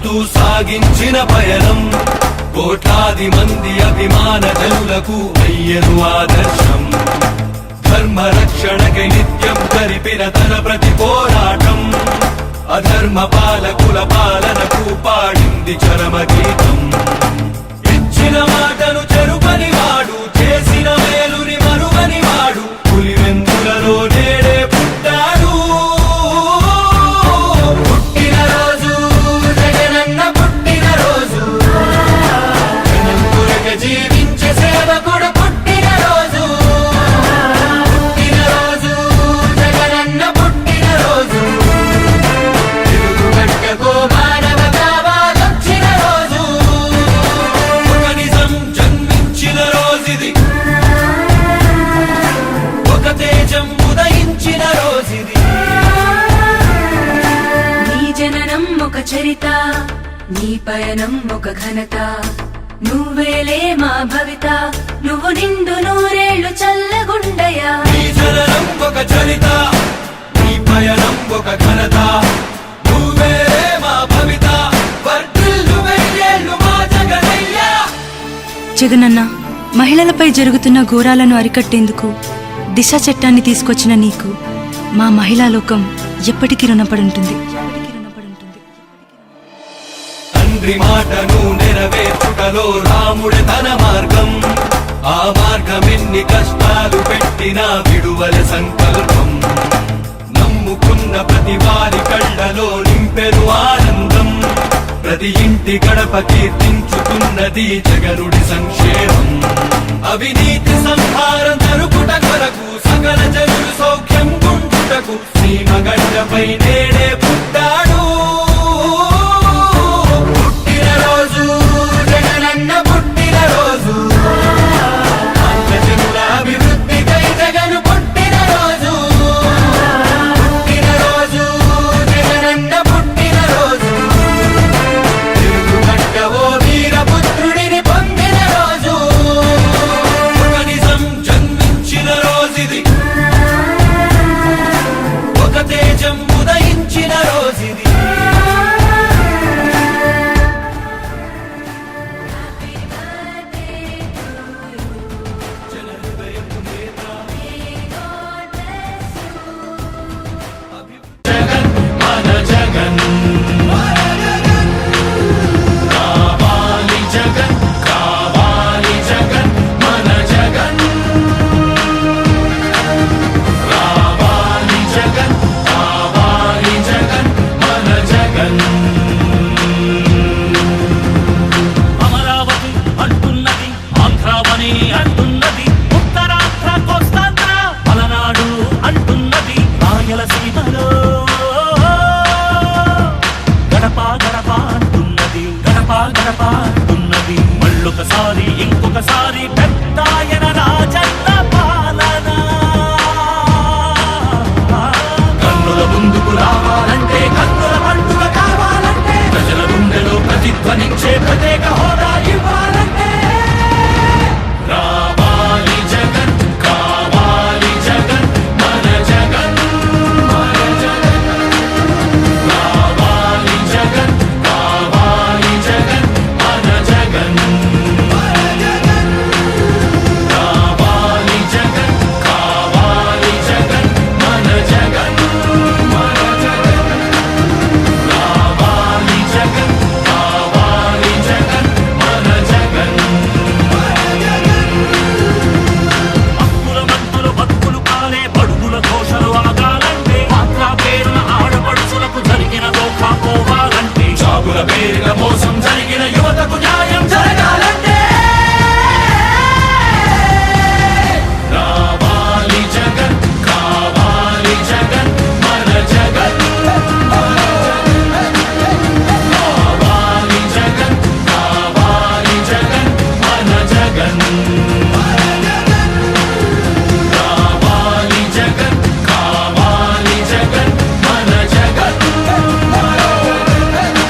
నమ్ముతూ సాగించిన పయనం కోట్లాది మంది అభిమాన జనులకు అయ్యను ఆదర్శం. ధర్మ రక్షణకై నిత్యం జరిపిన తన ప్రతి పోరాటం అధర్మ పాలకుల పాలనకు పాడింది చరమ గీతం. ఇచ్చిన మాటను చెరుపని వాడు, చేసిన మేలుని మరువని వాడు, పులివెందులలో నేడే పుట్టాడు. పుట్టినరోజు జగనన్న పుట్టినరోజు, జనం కొరకు జీవించే సేవకుడు పుట్టినరోజు. పుట్టినరోజు జగనన్న పుట్టినరోజు, తెలుగు గడ్డకు మానవ కావాలొచ్చిన రోజు. ఒక నిజం జన్మించిన రోజుది, ఒక తేజం ఉదయించిన రోజుది. నీ జననం ఒక చరిత, నీ పయనం ఒక ఘనత, నువ్వేలే మా భవిత, నువ్వు నిండు నూరేళ్లు చల్లగుండయా. నీ జననం ఒక చరిత, నీ పయనం ఒక ఘనత, నువ్వే మా భవిత, వర్ధిల్లు వెయ్యేళ్ళు మా జగనయ్యా. జగనన్న, మహిళలపై జరుగుతున్న ఘోరాలను అరికట్టేందుకు దిశ చట్టాన్ని తీసుకొచ్చిన నీకు మా మహిళా లోకం ఎప్పటికీ రుణపడి ఉంటుంది. తండ్రి మాటను నెరవేర్చుటలో రాముడే తన మార్గం. ఆ మార్గం ఎన్ని కష్టాలు పెట్టినా విడువల సంకల్పం. నమ్ముకున్న ప్రతి వారి కళ్ళలో నింపెను ఆనందం. ప్రతి ఇంటి గడప కీర్తించుతున్నది జగనుడి సంక్షేమం. అవినీతి సంహారం జరుపుట కొరకు, సకల జనులు సౌఖ్యం గుంటుటకు సీమ గడ్డపై నేడే పుట్టాడు. పుట్టినరోజు జగనన్న పుట్టినరోజు, జనుల అభివృద్ధికై జగను పుట్టినరోజు. పుట్టినరోజు జగనన్న పుట్టినరోజు, తెలుగు గడ్డ ఓ వీరపుత్రుడిని పొందిన రోజు. ఒక నిజం జన్మించిన రోజుది, ఒక తేజం ఉదయించిన రోజుది. జగన్ మన జగన్, కావాలి జగన్, కావాలి జగన్ మన జగన్, రావాలి జగన్, కావాలి జగన్ మన జగన్. అమరావతి అంటున్నది, ఆంధ్రావని అంటున్నది, ఉత్తరాంధ్ర కోస్తాంధ్ర పలనాడు అంటున్నది, రాయలసీమలో గడప గడప అంటున్నది, గడప గడప అంటున్నది. మళ్ళొకసారి ఇంకొకసారి పెద్దాయన రాజన్న పాలన. కన్నుల ముందుకు రావాలంటే, కన్నుల పండుగ కావాలంటే, ప్రజల గుండెలో ప్రతిధ్వనించే ప్రత్యేక హోదా ఇవ్వాలంటే, రావాలి జగన్, కావాలి జగన్ మన జగన్, మన జగన్. రావాలి జగన్, కావాలి జగన్ మన జగన్, మన జగన్. రావాలి జగన్, కావాలి జగన్ మన జగన్, మన జగన్. రావాలి జగన్, కావాలి జగన్ మన జగన్, మన జగన్. హక్కుల మంతులు బతుకులు కాలే, బడుగుల దోషలు ఆగాలంటే, ఆంధ్ర పేరున ఆడపడుచులకు జరిగిన దోఖా పోవాలంటే, జాగుల పేరున మోసం జరిగిన యువతకు న్యాయం జరగాలంటే, రావాలి జగన్, కావాలి జగన్ మన జగన్, మన జగన్. రావాలి జగన్, కావాలి జగన్ మన జగన్, మన జగన్. రావాలి జగన్, కావాలి జగన్ మన జగన్, మన జగన్.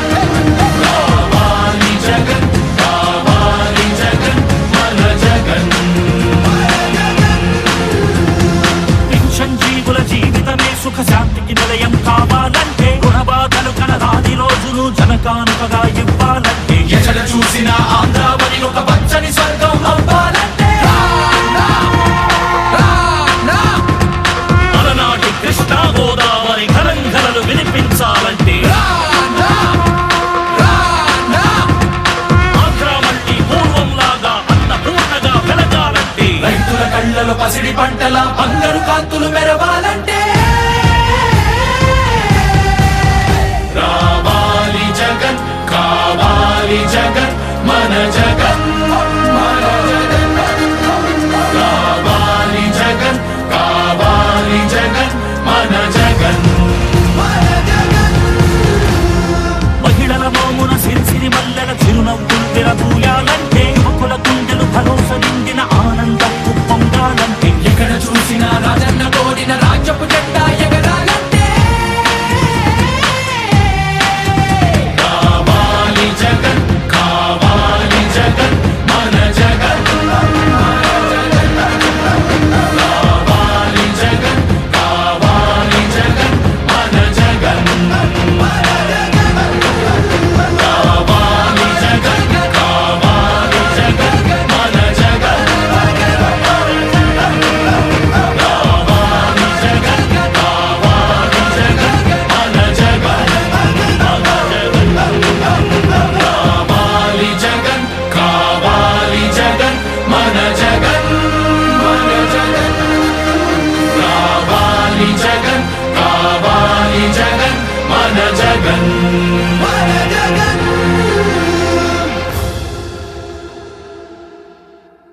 రావాలి జగన్, కావాలి గడపగా ఇవ్వాలంటే ఎక్కడ చూసినా ఆంధ్రావని ఒక పచ్చని స్వర్గం అవ్వాలంటే అలనాటి కృష్ణా గోదావరి కలంకరలు వినిపించాలంటే ఆంధ్ర మళ్ళీ పూర్వంలాగా అన్నపూర్ణగా వెలగాలంటే రైతుల కళ్ళలో పసిడి పంటల బంగారు కాంతులు మెరవాలంటే